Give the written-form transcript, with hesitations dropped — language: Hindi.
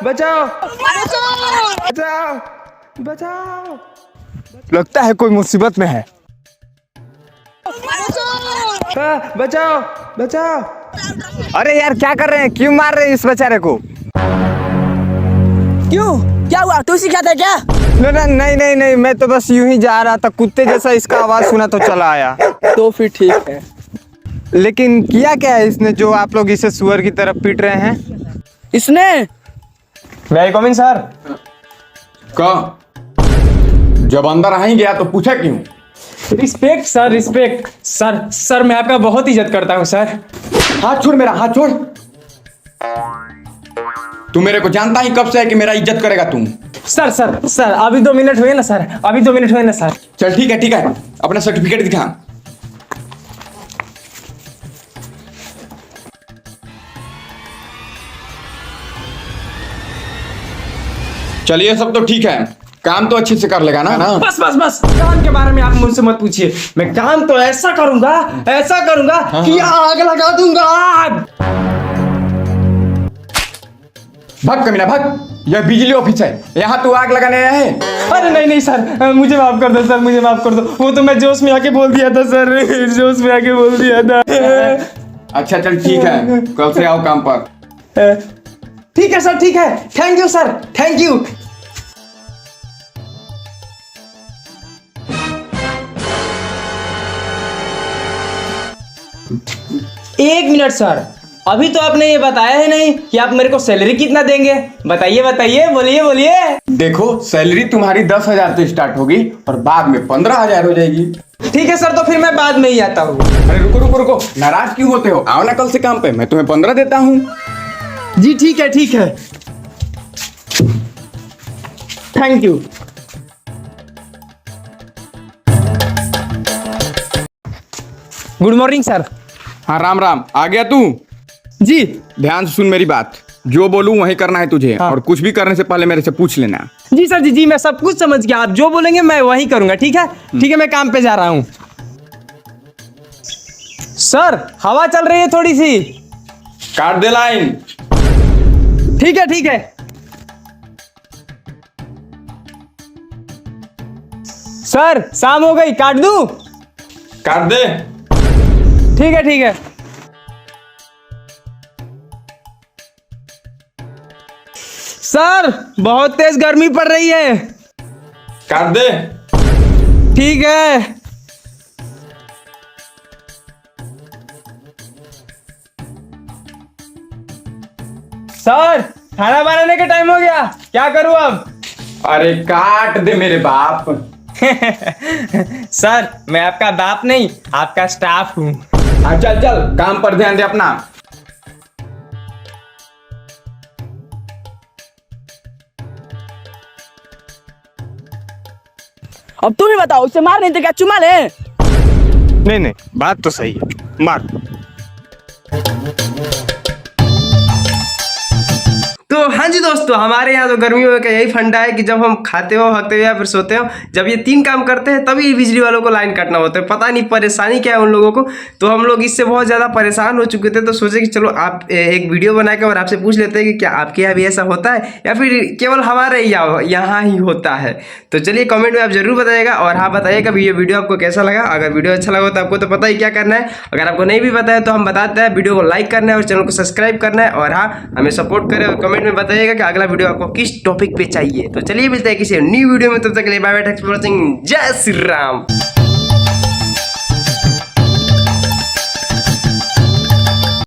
बचाओ बचाओ बचाओ। लगता है कोई मुसीबत में है। बचाओ बचाओ। अरे यार क्या कर रहे हैं, क्यों मार रहे हैं इस बेचारे को? क्यों, क्या हुआ? तू सिखाता क्या? नहीं नहीं नहीं, मैं तो बस यूं ही जा रहा था, कुत्ते जैसा इसका आवाज सुना तो चला आया। तो फिर ठीक है। लेकिन किया क्या है इसने जो आप लोग इसे सुअर की तरफ पीट रहे हैं? इसने मैं कमिंग सर। कहा जब अंदर आ ही गया तो पूछा क्यों? Respect sir, respect sir. Sir मैं आपका बहुत इज्जत करता हूँ सर। हाथ छोड़ मेरा, हाथ छोड़। तू मेरे को जानता ही कब से है कि मेरा इज्जत करेगा तू। सर सर सर अभी 2 मिनट हुए ना सर, अभी 2 मिनट हुए ना सर। चल ठीक है, अपना सर्टिफिकेट दिखा। चलिए सब तो ठीक है, काम तो अच्छे से कर लेगा ना? बस बस बस, काम के बारे में आप मुझसे मत पूछिए। मैं काम तो ऐसा करूंगा कि आग लगा दूंगा, आग। भाग कमीना भाग, यह बिजली ऑफिस है, यहाँ तू आग लगाने आया है? अरे नहीं नहीं सर, मुझे माफ कर दो सर, मुझे माफ कर दो। वो तो मैं जोश में आके बोल दिया था सर, जोश में आके बोल दिया था। अच्छा चल ठीक है, कल से आओ काम पर। ठीक है सर, ठीक है। Thank you sir, thank you. एक मिनट सर, अभी तो आपने ये बताया ही नहीं कि आप मेरे को सैलरी कितना देंगे। बताइए बताइए, बोलिए बोलिए। देखो सैलरी तुम्हारी 10,000 से स्टार्ट होगी और बाद में 15,000 हो जाएगी। ठीक है सर, तो फिर मैं बाद में ही आता हूँ। अरे रुको रुको रुको, नाराज क्यों होते हो? आओ ना कल से काम पे, मैं तुम्हें 15 देता हूँ। जी ठीक है, ठीक है। Thank you. Good morning sir. हाँ राम राम, आ गया तू? जी ध्यान से सुन मेरी बात, जो बोलूं वही करना है तुझे। हाँ। और कुछ भी करने से पहले मेरे से पूछ लेना। जी सर, जी मैं सब कुछ समझ गया। आप जो बोलेंगे मैं वही करूंगा। ठीक है ठीक है, मैं काम पे जा रहा हूँ। सर हवा चल रही है थोड़ी सी। काट दे लाइन। ठीक है ठीक है। सर शाम हो गई, काट दूं? काट दे। ठीक है ठीक है। सर बहुत तेज गर्मी पड़ रही है। काट दे। ठीक है। सर खाना बनाने का टाइम हो गया, क्या करूं अब? अरे काट दे मेरे बाप। सर मैं आपका बाप नहीं, आपका स्टाफ हूं। हाँ चल चल, काम पर ध्यान दे अपना। अब तुम ही बताओ, उसे मार नहीं तो क्या चुमा ले? नहीं नहीं, बात तो सही है, मार। तो हाँ जी दोस्तों, हमारे यहाँ तो गर्मियों का यही फंडा है कि जब हम खाते हो, हकते हो या फिर सोते हो, जब ये 3 काम करते हैं तभी बिजली वालों को लाइन काटना होता है। पता नहीं परेशानी क्या है उन लोगों को। तो हम लोग इससे बहुत ज़्यादा परेशान हो चुके थे, तो सोचे कि चलो आप एक वीडियो बना के और आपसे पूछ लेते हैं कि क्या आपके यहाँ भी ऐसा होता है या फिर केवल हमारे यहाँ ही होता है। तो चलिए कमेंट में आप जरूर बताइएगा। और हाँ बताइएगा ये वीडियो आपको कैसा लगा। अगर वीडियो अच्छा लगा तो आपको तो पता ही क्या करना है। अगर आपको नहीं भी पता है तो हम बताते हैं, वीडियो को लाइक करना है और चैनल को सब्सक्राइब करना है। और हाँ हमें सपोर्ट करें और कमेंट में बताइएगा कि अगला वीडियो आपको किस टॉपिक पे चाहिए। तो चलिए मिलते हैं किसी न्यू वीडियो में, तब तक के लिए bye bye, thanks for watching, जय श्री राम।